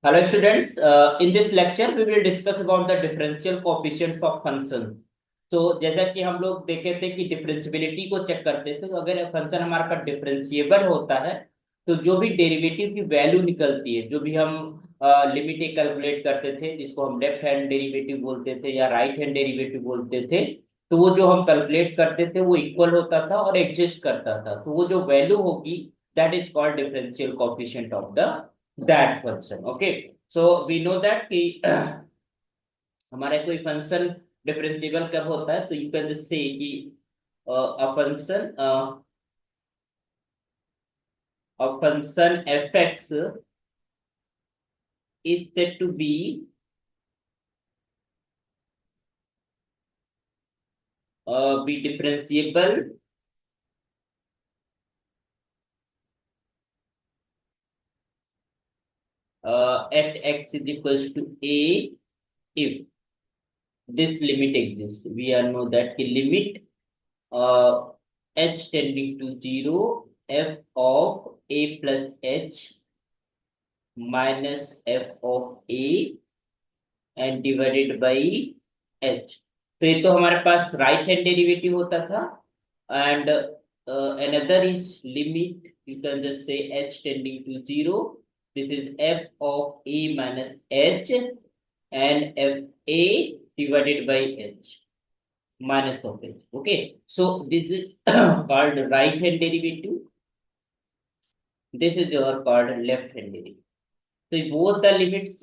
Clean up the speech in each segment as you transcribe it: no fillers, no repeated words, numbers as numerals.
Hello students, in this lecture we will discuss about the differential coefficients of functions. तो जैसा कि हम लोग देखे थे कि डिफरेंशियबिलिटी को चेक करते थे, तो अगर फंक्शन हमारे पास डिफरेंशिएबल होता है तो जो भी डेरिवेटिव की वैल्यू निकलती है, जो भी हम लिमिट कैलकुलेट करते थे जिसको हम लेफ्ट हैंड डेरिवेटिव बोलते थे या राइट हैंड डेरिवेटिव बोलते थे, तो वो जो हम कैलकुलेट करते थे वो इक्वल होता था और एग्जिस्ट करता था। तो वो जो वैल्यू होगी that is called differential coefficient of the that function. Okay, so we know that कि हमारा कोई फंक्शन डिफरेंशिएबल कब होता है, तो यू कैन जस्ट से कि a function fx is said to be differentiable at x is equals to a if this limit exists. We all know that the limit uh, h tending to 0 f of a plus h minus f of a and divided by h. तो ये तो हमारे पास right hand derivative होता था। And another is limit, you can just say h tending to 0, this is f of a minus h and f a divided by h minus of h. Okay, so this is called right hand derivative, this is your called left hand derivative. So both the limits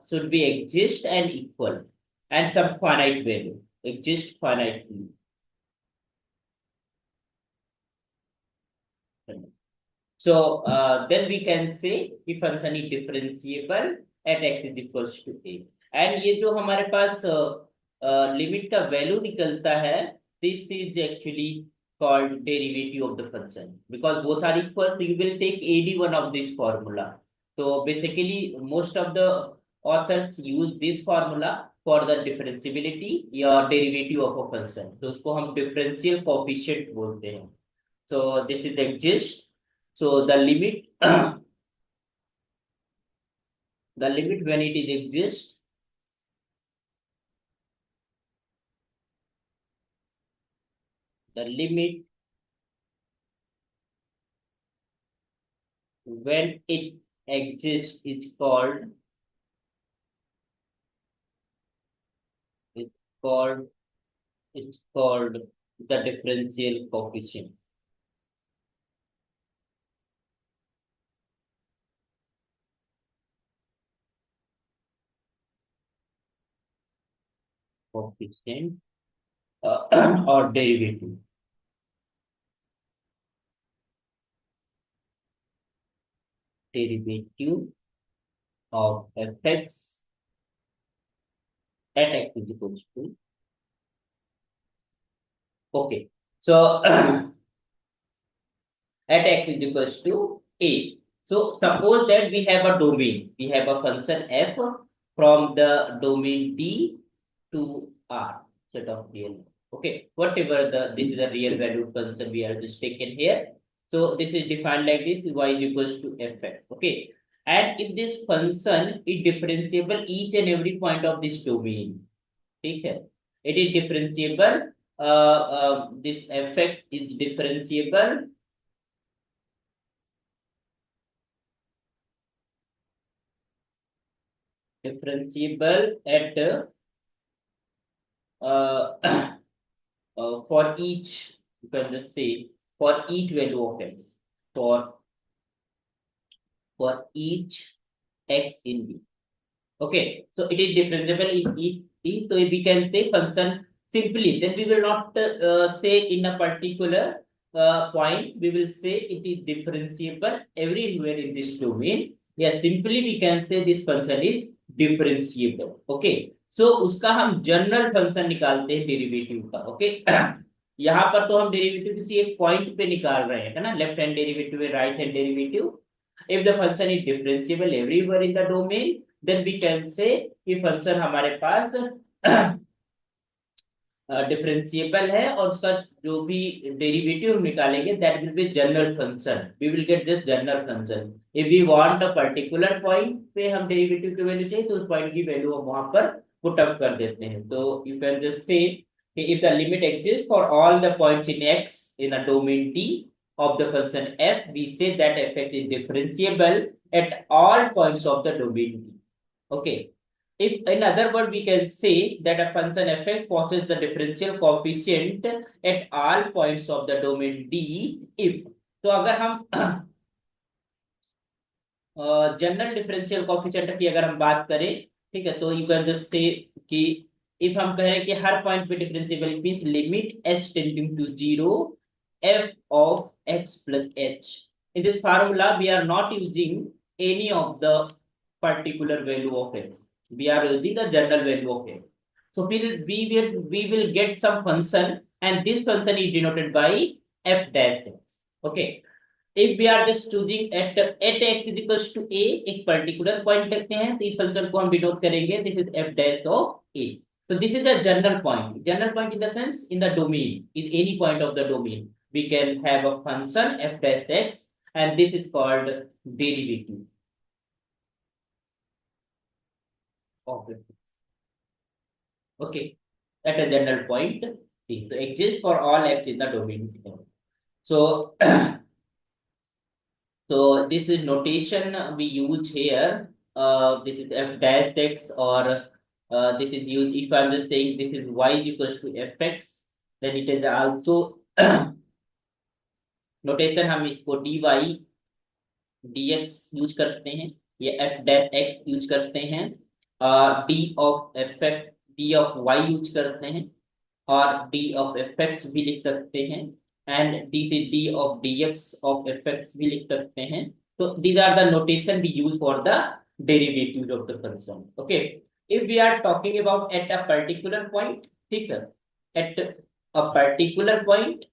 should be exist and equal, and some finite value exist finitely. So then we can say if function is differentiable at x is equals to a. And ये जो हमारे पास limit का value निकलता है, this is actually called derivative of the function because both are equal. So you will take any one of this formula. So basically most of the authors use this formula for the differentiability या derivative of a function. तो उसको हम differential coefficient बोलते हैं. So this is exist. So the limit, the limit when it is exists, the limit when it exists is called, it's called, it's called the differential coefficient. Coefficient or derivative. Derivative of fx at x is equals to. Okay, so at x is equals to a. So suppose that we have a domain, we have a function f from the domain D to R set of real. Okay, whatever this is a real valued function we are just taken here. So this is defined like this: y is equals to fx. Okay, and if this function is differentiable each and every point of this domain, okay, it is differentiable. This fx is differentiable at for each, you can just say for each value of x, for each x in B. Okay, so it is differentiable in each E. So we can say function simply. Then we will not say in a particular point. We will say it is differentiable everywhere in this domain. Yeah, simply we can say this function is differentiable. Okay, so उसका हम general function निकालते हैं derivative का. Okay यहाँ पर तो हम derivative किसी एक पॉइंट पे निकाल रहे हैं, है ना, left hand derivative right hand derivative. If the function is differentiable everywhere in the domain, then we can say कि function हमारे पास डिफरेंशिएबल है और उसका जो भी डेरिवेटिव हम निकालेंगे that will be general function, we will get this general function. If we want a particular point पे हम डेरिवेटिव की वैल्यू चाहिए तो उस पॉइंट की वैल्यू हम वहां पर पुट अप कर देते हैं। तो you can just say if the limit exists for all the points in x in a domain D of the function f, we say that fx is differentiable at all points of the domain D. Okay. If in other words we can say that a function fx possesses the differential coefficient at all points of the domain D if, तो अगर हम general differential coefficient की अगर हम बात करें, ठीक है, तो यू कैन जस्ट से कि इफ हम कहें कि हर पॉइंट पे differentiable means limit h tending to 0 f of x plus h, in this formula we are not using any of the particular value of x, we are using the general value of x. So we will get some function and this function is denoted by f dash x. Okay. If we are just choosing at x is equals to a, एक particular point लेते हैं तो इस function को हम denote करेंगे this is F dash of A. so this is the general point, general point in the sense in the domain, in any point of the domain we can have a function f dash x and this is called derivative of it. Okay, at a general point so exists for all x in the domain. So so this is notation we use here. This is f dash x or this is used if I'm just saying this is y equals to fx, then it is also notation हम इसको dy dx use करते हैं, ये f dash x use करते हैं, d of fx d of y use करते हैं और d of fx भी लिख सकते हैं and d of dx of fx भी लिख सकते हैं। तो these are the notation we use for the derivatives of the function. Okay, if we are talking about at a particular point, ठीक है, at a particular point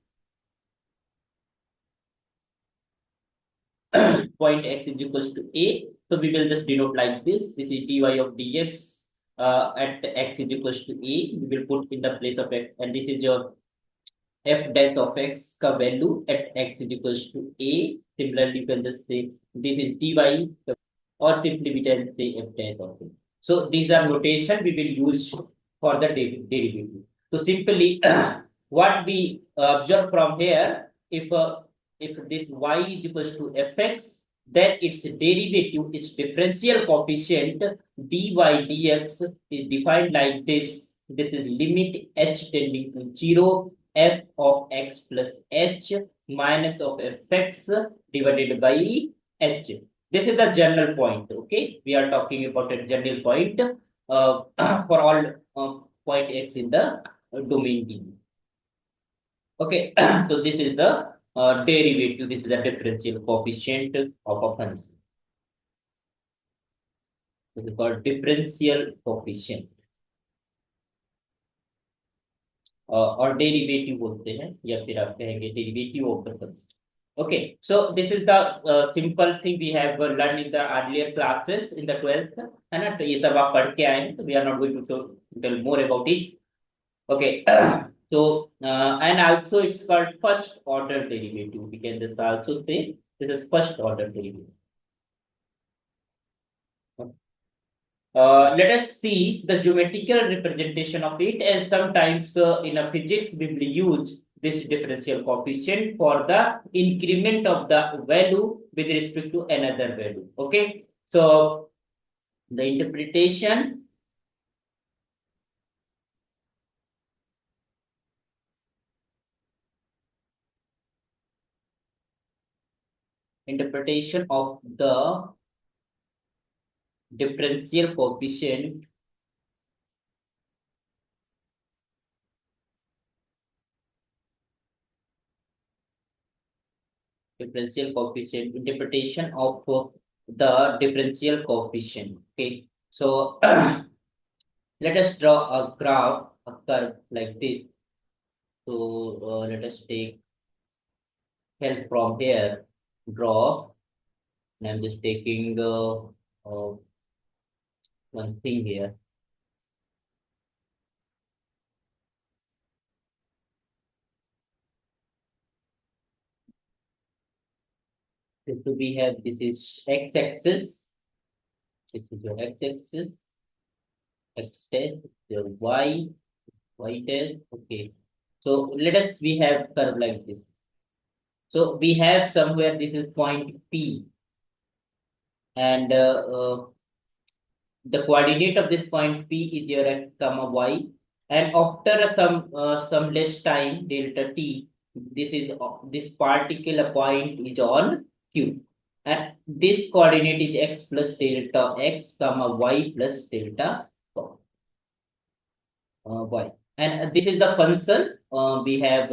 point x is equals to a, so we will just denote like this is dy of dx at x is equals to a, we will put in the place of x and this is your f dash of x का value at x is equals to a, similarly you can just say this is dy or simply we can say f dash of it. So these are notation we will use for the derivative. So simply what we observe from here, if this y is equals to fx, then its derivative, its differential coefficient dy dx is defined like this. This is limit h tending to 0 f of x plus h minus of fx divided by h. This is the general point. Okay, we are talking about a general point for all point x in the domain D. Okay, so this is the derivative. This is the differential coefficient of a function. This is called differential coefficient. और derivative बोलते हैं या फिर आप कहेंगे derivative of the function. Okay, so this is the simple thing we have learn in the earlier classes in the 12th, है ना, तो ये सब आप पढ़ के आए हैं तो we are not going to tell more about it. Okay, so and also it's called first order derivative, we can just also say this is first order derivative. Let us see the geometrical representation of it, and sometimes in a physics we will use this differential coefficient for the increment of the value with respect to another value. Okay, so the interpretation of the differential coefficient interpretation of the differential coefficient. Okay, so let us draw a graph, a curve like this. So let us take help from here, draw, and I'm just taking one thing here. So we have this is x-axis. This is your x-axis. X test, your y test. Okay. So let us we have curve like this. So we have somewhere this is point P, and the coordinate of this point P is your x comma y, and after some less time delta t, this particular point is on Q, and this coordinate is x plus delta x comma y plus delta y, and this is the function we have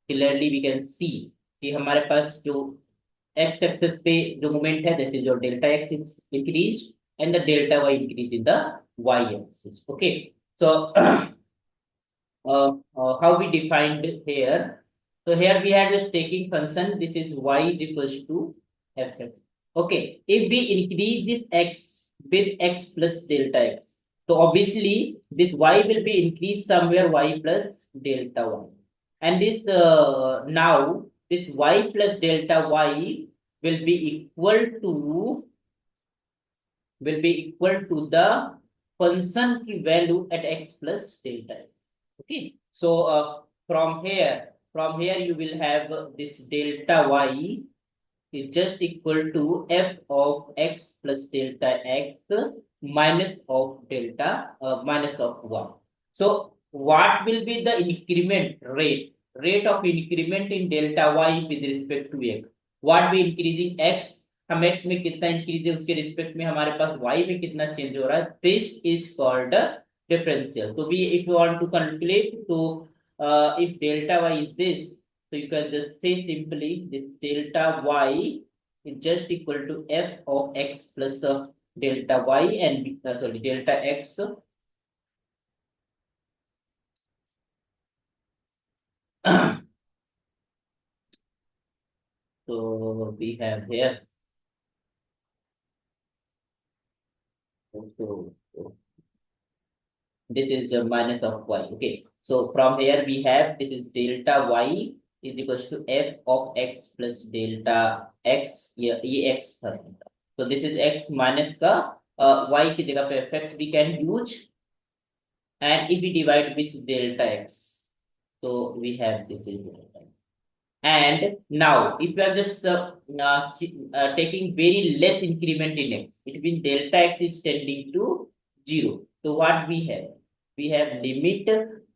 clearly we can see कि हमारे पास जो x axis पे जो moment है this is your delta x is increased and the delta y increase in the y axis. Okay, so how we defined here. So here we are just taking function. This is y is equals to fx. Okay, if we increase this x with x plus delta x, so obviously this y will be increased somewhere y plus delta y, and this now this y plus delta y will be equal to the function की value at x plus delta x. Okay, so from here you will have this delta y is just equal to f of x plus delta x minus of delta minus of 1. So what will be the increment rate of increment in delta y with respect to x? What we increasing x, हम x में कितना increase है उसके respect में हमारे पास y में कितना change हो रहा है, this is called differential. So we if you want to calculate, so if delta y is this, so you can just say simply this delta y is just equal to f of x plus delta y and sorry delta x. So we have here. So this is the minus of y. Okay. So from here we have this is delta y is equals to f of x plus delta x. ये x था. So this is x minus का y की जगह पे fx we can use, and if we divide with delta x, so we have this is delta x. And now if we are just taking very less increment in x, it means delta x is tending to 0. So what we have? We have limit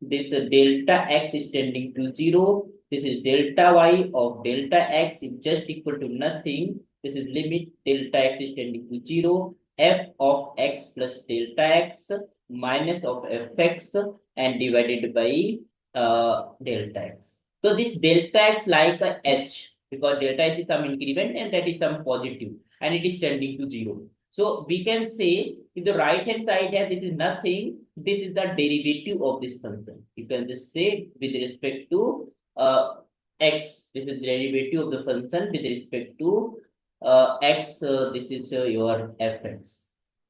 this delta x is tending to 0. This is delta y of delta x is just equal to nothing. This is limit delta x is tending to 0. F of x plus delta x minus of fx and divided by delta x. So this delta x like a h, because delta x is some increment and that is some positive and it is tending to 0. So we can say if the right hand side here this is nothing, this is the derivative of this function. You can just say with respect to x, this is the derivative of the function with respect to x, this is your fx.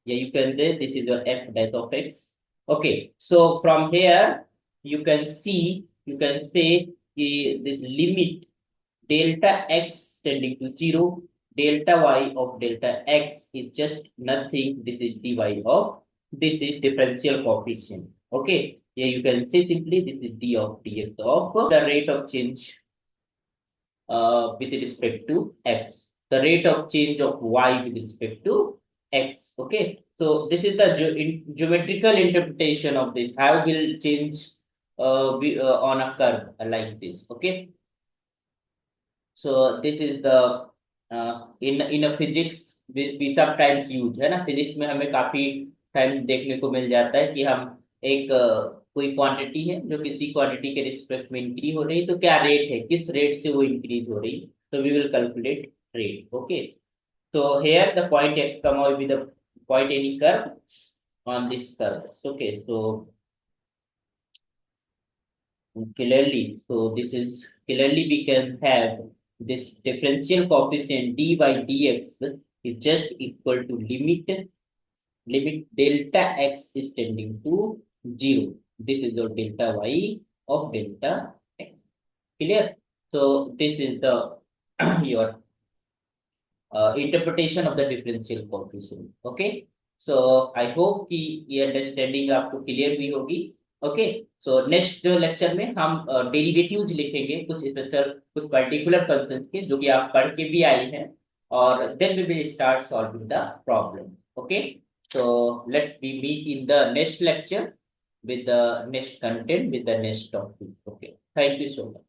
Yeah, you can say this is your f dash of x. Okay, so from here you can see, you can say this limit delta x tending to 0, delta y of delta x is just nothing. This is dy of, this is differential coefficient. Okay, here you can say simply this is d of dx of the rate of change with respect to x, the rate of change of y with respect to x. Okay, so this is the geometrical interpretation of this, how will change on a curve like this. Okay, so this is the in a physics we sometimes use, है ना, physics में हमें काफी time देखने को मिल जाता है कि हम एक कोई क्वांटिटी है जो किसी क्वांटिटी के रिस्पेक्ट में इंक्रीज हो रही, तो क्या रेट है, किस रेट से वो इंक्रीज हो रही, तो we will calculate rate. Okay, so here the point x comma will be the point any curve on this curve. Okay, so clearly, so this is clearly we can have this differential coefficient d by dx is just equal to limit delta x is tending to 0. This is the delta y of delta x. Clear? So this is the your interpretation of the differential coefficient. Okay, so I hope कि ये understanding आपको clear भी होगी। Okay, so next lecture में हम derivatives लिखेंगे, कुछ special कुछ पर्टिकुलर फंक्शन के जो कि आप पढ़ के भी आई हैं, और then we will start solving the problem. Okay, so let's be meet in the next lecture with the next content with the next topic। Okay, thank you so much।